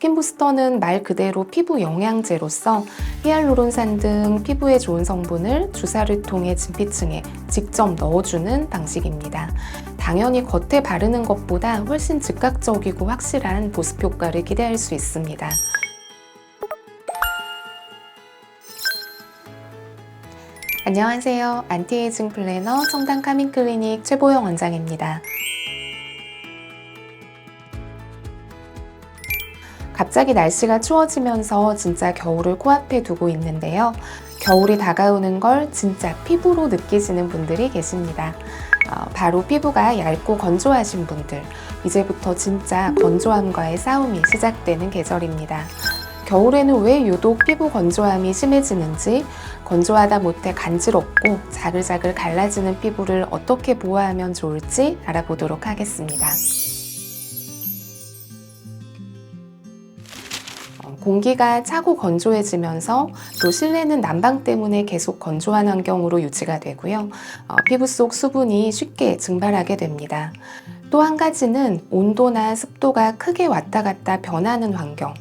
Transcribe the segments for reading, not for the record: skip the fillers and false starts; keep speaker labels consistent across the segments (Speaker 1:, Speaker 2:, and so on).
Speaker 1: 스킨 부스터는 말 그대로 피부 영양제로서 히알루론산 등 피부에 좋은 성분을 주사를 통해 진피층에 직접 넣어주는 방식입니다. 당연히 겉에 바르는 것보다 훨씬 즉각적이고 확실한 보습 효과를 기대할 수 있습니다. 안녕하세요. 안티에이징 플래너 청담 카밍클리닉 최보영 원장입니다. 갑자기 날씨가 추워지면서 진짜 겨울을 코앞에 두고 있는데요. 겨울이 다가오는 걸 진짜 피부로 느끼시는 분들이 계십니다. 바로 피부가 얇고 건조하신 분들, 이제부터 진짜 건조함과의 싸움이 시작되는 계절입니다. 겨울에는 왜 유독 피부 건조함이 심해지는지, 건조하다 못해 간지럽고 자글자글 갈라지는 피부를 어떻게 보호하면 좋을지 알아보도록 하겠습니다. 공기가 차고 건조해지면서 또 실내는 난방 때문에 계속 건조한 환경으로 유지가 되고요. 피부 속 수분이 쉽게 증발하게 됩니다. 또 한 가지는 온도나 습도가 크게 왔다 갔다 변하는 환경,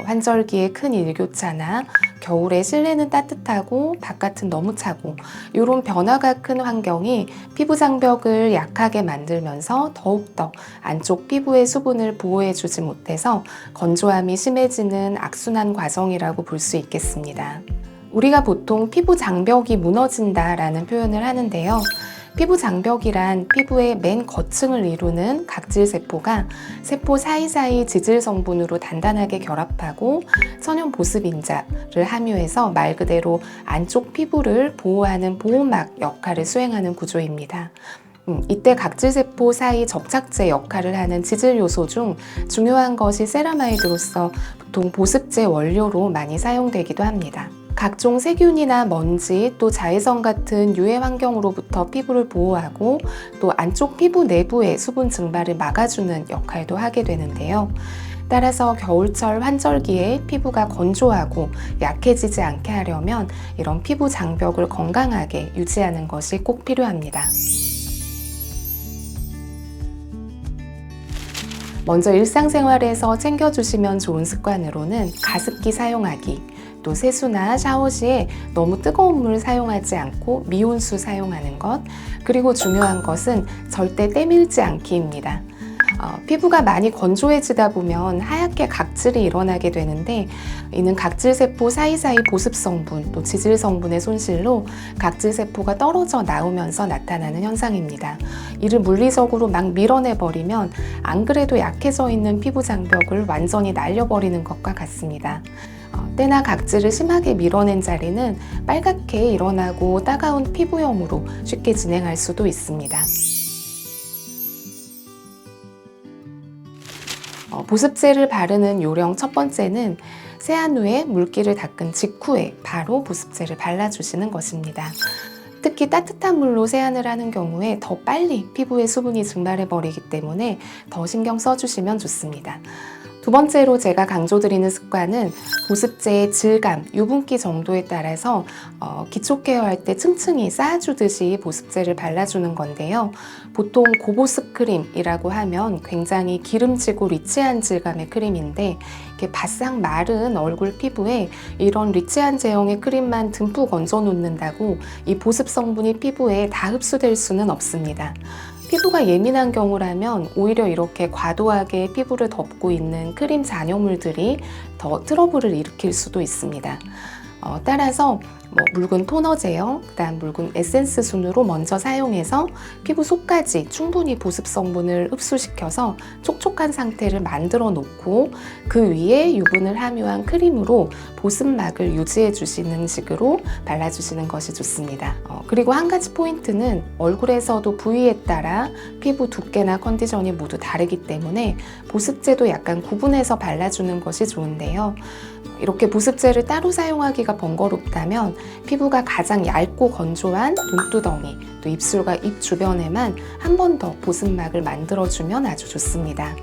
Speaker 1: 환절기에 큰 일교차나 겨울에 실내는 따뜻하고 바깥은 너무 차고 이런 변화가 큰 환경이 피부 장벽을 약하게 만들면서 더욱더 안쪽 피부의 수분을 보호해주지 못해서 건조함이 심해지는 악순환 과정이라고 볼 수 있겠습니다. 우리가 보통 피부 장벽이 무너진다라는 표현을 하는데요. 피부 장벽이란 피부의 맨 겉층을 이루는 각질세포가 세포 사이사이 지질 성분으로 단단하게 결합하고 천연 보습 인자를 함유해서 말 그대로 안쪽 피부를 보호하는 보호막 역할을 수행하는 구조입니다. 이때 각질세포 사이 접착제 역할을 하는 지질 요소 중 중요한 것이 세라마이드로서 보통 보습제 원료로 많이 사용되기도 합니다. 각종 세균이나 먼지 또 자외선 같은 유해 환경으로부터 피부를 보호하고 또 안쪽 피부 내부의 수분 증발을 막아주는 역할도 하게 되는데요. 따라서 겨울철 환절기에 피부가 건조하고 약해지지 않게 하려면 이런 피부 장벽을 건강하게 유지하는 것이 꼭 필요합니다. 먼저 일상생활에서 챙겨주시면 좋은 습관으로는 가습기 사용하기, 또 세수나 샤워 시에 너무 뜨거운 물 사용하지 않고 미온수 사용하는 것, 그리고 중요한 것은 절대 때밀지 않기입니다. 피부가 많이 건조해지다 보면 하얗게 각질이 일어나게 되는데 이는 각질세포 사이사이 보습성분 또 지질성분의 손실로 각질세포가 떨어져 나오면서 나타나는 현상입니다. 이를 물리적으로 막 밀어내버리면 안 그래도 약해져 있는 피부 장벽을 완전히 날려버리는 것과 같습니다. 때나 각질을 심하게 밀어낸 자리는 빨갛게 일어나고 따가운 피부염으로 쉽게 진행할 수도 있습니다. 보습제를 바르는 요령 첫 번째는 세안 후에 물기를 닦은 직후에 바로 보습제를 발라주시는 것입니다. 특히 따뜻한 물로 세안을 하는 경우에 더 빨리 피부에 수분이 증발해버리기 때문에 더 신경 써주시면 좋습니다. 두 번째로 제가 강조드리는 습관은 보습제의 질감, 유분기 정도에 따라서 기초 케어할 때 층층이 쌓아주듯이 보습제를 발라주는 건데요. 보통 고보습 크림이라고 하면 굉장히 기름지고 리치한 질감의 크림인데 이렇게 바싹 마른 얼굴 피부에 이런 리치한 제형의 크림만 듬뿍 얹어 놓는다고 이 보습 성분이 피부에 다 흡수될 수는 없습니다. 피부가 예민한 경우라면 오히려 이렇게 과도하게 피부를 덮고 있는 크림 잔여물들이 더 트러블을 일으킬 수도 있습니다. 따라서 묽은 토너 제형, 그다음 묽은 에센스 순으로 먼저 사용해서 피부 속까지 충분히 보습 성분을 흡수시켜서 촉촉한 상태를 만들어 놓고 그 위에 유분을 함유한 크림으로 보습막을 유지해 주시는 식으로 발라주시는 것이 좋습니다. 그리고 한 가지 포인트는 얼굴에서도 부위에 따라 피부 두께나 컨디션이 모두 다르기 때문에 보습제도 약간 구분해서 발라주는 것이 좋은데요. 이렇게 보습제를 따로 사용하기가 번거롭다면 피부가 가장 얇고 건조한 눈두덩이, 또 입술과 입 주변에만 한 번 더 보습막을 만들어주면 아주 좋습니다.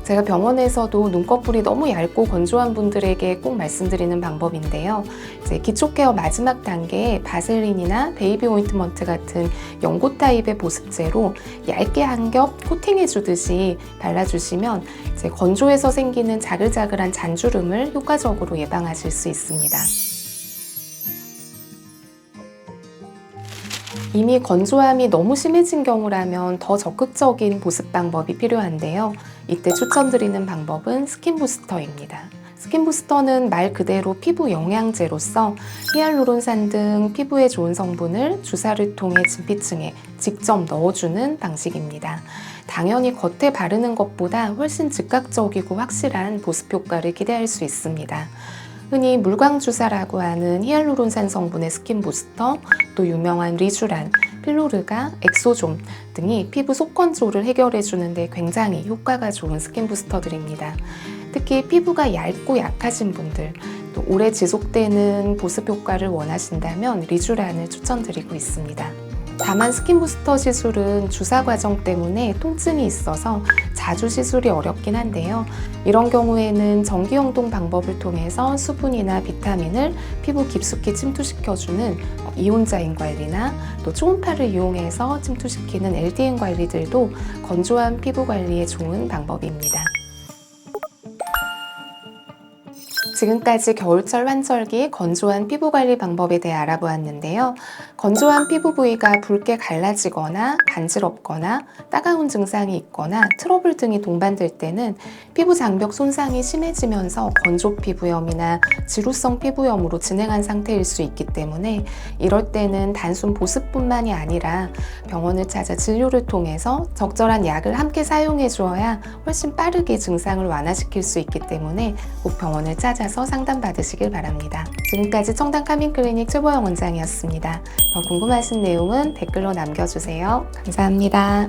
Speaker 1: 제가 병원에서도 눈꺼풀이 너무 얇고 건조한 분들에게 꼭 말씀드리는 방법인데요. 이제 기초 케어 마지막 단계에 바셀린이나 베이비 오인트먼트 같은 연고 타입의 보습제로 얇게 한 겹 코팅해 주듯이 발라주시면 이제 건조해서 생기는 자글자글한 잔주름을 효과적으로 예방하실 수 있습니다. 이미 건조함이 너무 심해진 경우라면 더 적극적인 보습 방법이 필요한데요. 이때 추천드리는 방법은 스킨 부스터입니다. 스킨 부스터는 말 그대로 피부 영양제로서 히알루론산 등 피부에 좋은 성분을 주사를 통해 진피층에 직접 넣어주는 방식입니다. 당연히 겉에 바르는 것보다 훨씬 즉각적이고 확실한 보습 효과를 기대할 수 있습니다. 흔히 물광주사라고 하는 히알루론산 성분의 스킨 부스터, 또 유명한 리쥬란, 필로르가, 엑소존 등이 피부 속건조를 해결해 주는데 굉장히 효과가 좋은 스킨 부스터들입니다. 특히 피부가 얇고 약하신 분들, 또 오래 지속되는 보습 효과를 원하신다면 리쥬란을 추천드리고 있습니다. 다만 스킨 부스터 시술은 주사 과정 때문에 통증이 있어서 자주 시술이 어렵긴 한데요. 이런 경우에는 전기영동 방법을 통해서 수분이나 비타민을 피부 깊숙이 침투시켜주는 이온자인 관리나 또 초음파를 이용해서 침투시키는 LDN 관리들도 건조한 피부 관리에 좋은 방법입니다. 지금까지 겨울철 환절기 건조한 피부 관리 방법에 대해 알아보았는데요. 건조한 피부 부위가 붉게 갈라지거나 간지럽거나 따가운 증상이 있거나 트러블 등이 동반될 때는 피부 장벽 손상이 심해지면서 건조 피부염이나 지루성 피부염으로 진행한 상태일 수 있기 때문에 이럴 때는 단순 보습뿐만이 아니라 병원을 찾아 진료를 통해서 적절한 약을 함께 사용해 주어야 훨씬 빠르게 증상을 완화시킬 수 있기 때문에 꼭 병원을 찾아서 상담받으시길 바랍니다. 지금까지 청담 카밍클리닉 최보영 원장이었습니다. 더 궁금하신 내용은 댓글로 남겨주세요. 감사합니다.